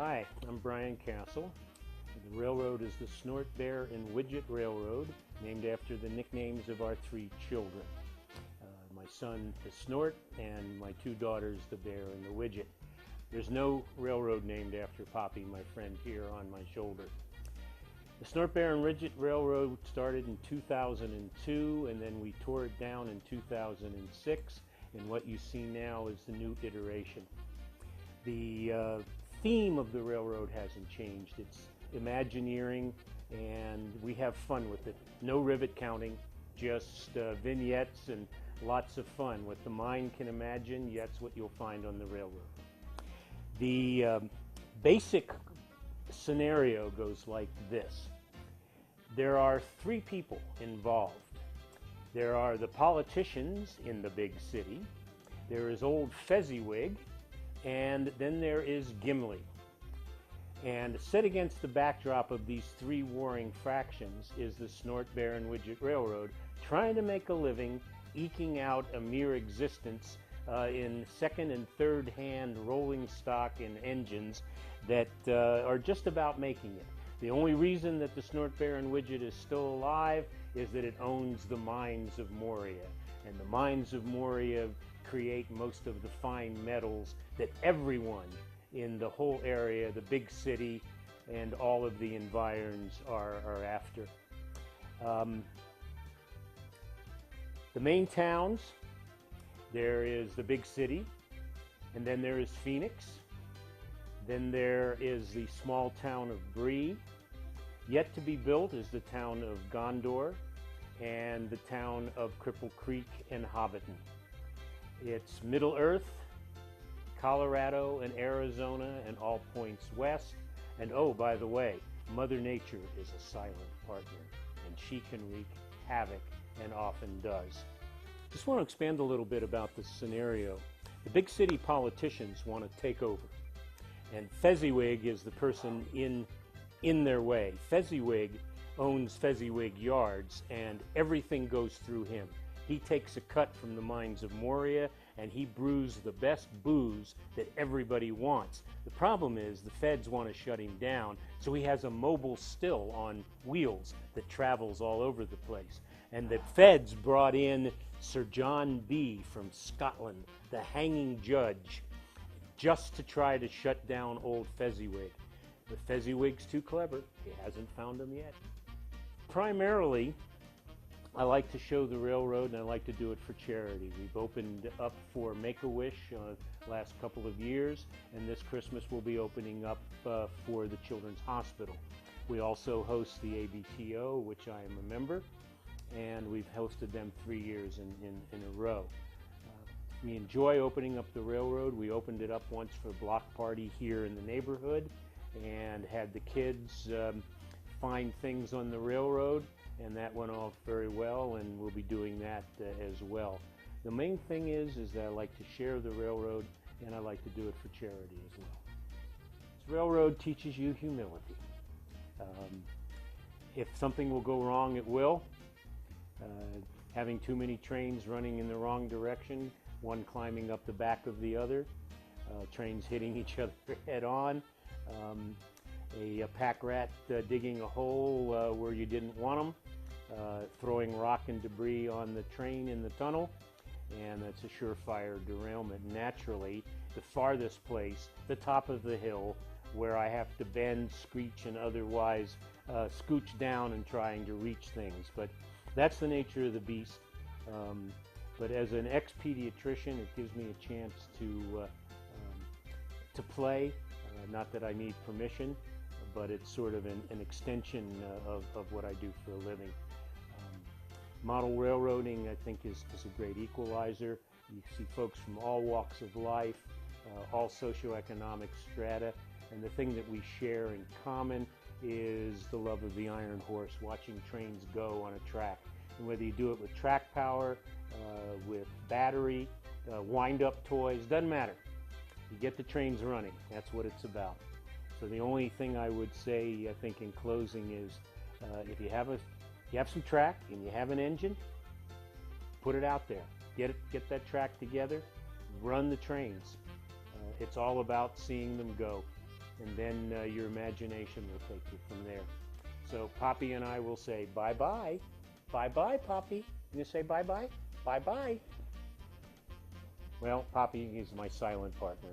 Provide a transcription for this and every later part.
Hi, I'm Brian Casull. The railroad is the Snort, Bear, and Widget Railroad, named after the nicknames of our three children. My son, the Snort, and my two daughters, the Bear and the Widget. There's no railroad named after Poppy, my friend here on my shoulder. The Snort, Bear, and Widget Railroad started in 2002, and then we tore it down in 2006, and what you see now is the new iteration. The theme of the railroad hasn't changed. It's Imagineering, and we have fun with it. No rivet counting, just vignettes and lots of fun. What the mind can imagine, that's what you'll find on the railroad. The basic scenario goes like this. There are three people involved. There are the politicians in the big city. There is old Fezziwig, and then there is Gimli. And set against the backdrop of these three warring factions is the Snort, Bear, and Widget Railroad, trying to make a living, eking out a mere existence in second and third hand rolling stock and engines that are just about making it. The only reason that the Snort, Bear, and Widget is still alive is that it owns the mines of Moria. And the mines of Moria create most of the fine metals that everyone in the whole area, the big city, and all of the environs are after. The main towns, there is the big city, and then there is Phoenix. Then there is the small town of Bree. Yet to be built is the town of Gondor and the town of Cripple Creek and Hobbiton. It's Middle Earth, Colorado and Arizona, and all points west. And oh, by the way, Mother Nature is a silent partner, and she can wreak havoc and often does. Just want to expand a little bit about this scenario. The big city politicians want to take over, and Fezziwig is the person in their way. Fezziwig owns Fezziwig Yards, and everything goes through him. He takes a cut from the mines of Moria, and he brews the best booze that everybody wants. The problem is the feds want to shut him down, so he has a mobile still on wheels that travels all over the place. And the feds brought in Sir John B. from Scotland, the hanging judge, just to try to shut down old Fezziwig. But Fezziwig's too clever. He hasn't found him yet. Primarily, I like to show the railroad, and I like to do it for charity. We've opened up for Make-A-Wish last couple of years, and this Christmas we'll be opening up for the Children's Hospital. We also host the ABTO, which I am a member, and we've hosted them 3 years in a row. We enjoy opening up the railroad. We opened it up once for a block party here in the neighborhood and had the kids find things on the railroad, and that went off very well, and we'll be doing that as well. The main thing is that I like to share the railroad, and I like to do it for charity as well. This railroad teaches you humility. If something will go wrong, it will. Having too many trains running in the wrong direction, one climbing up the back of the other, trains hitting each other head on, a pack rat digging a hole where you didn't want them, throwing rock and debris on the train in the tunnel, and that's a surefire derailment. Naturally, the farthest place, the top of the hill, where I have to bend, screech, and otherwise scooch down and trying to reach things. But that's the nature of the beast. But as an ex-pediatrician, it gives me a chance to play. Not that I need permission, but it's sort of an extension of what I do for a living. Model railroading, I think, is a great equalizer. You see folks from all walks of life, all socioeconomic strata, and the thing that we share in common is the love of the iron horse, watching trains go on a track. And whether you do it with track power, with battery, wind-up toys, doesn't matter. You get the trains running. That's what it's about. So the only thing I would say, I think, in closing is if you have some track and you have an engine, put it out there. Get that track together, run the trains. It's all about seeing them go. and then your imagination will take you from there. So Poppy and I will say bye-bye. Bye-bye, Poppy. You say bye-bye? Bye-bye. Well, Poppy is my silent partner.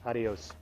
Adios.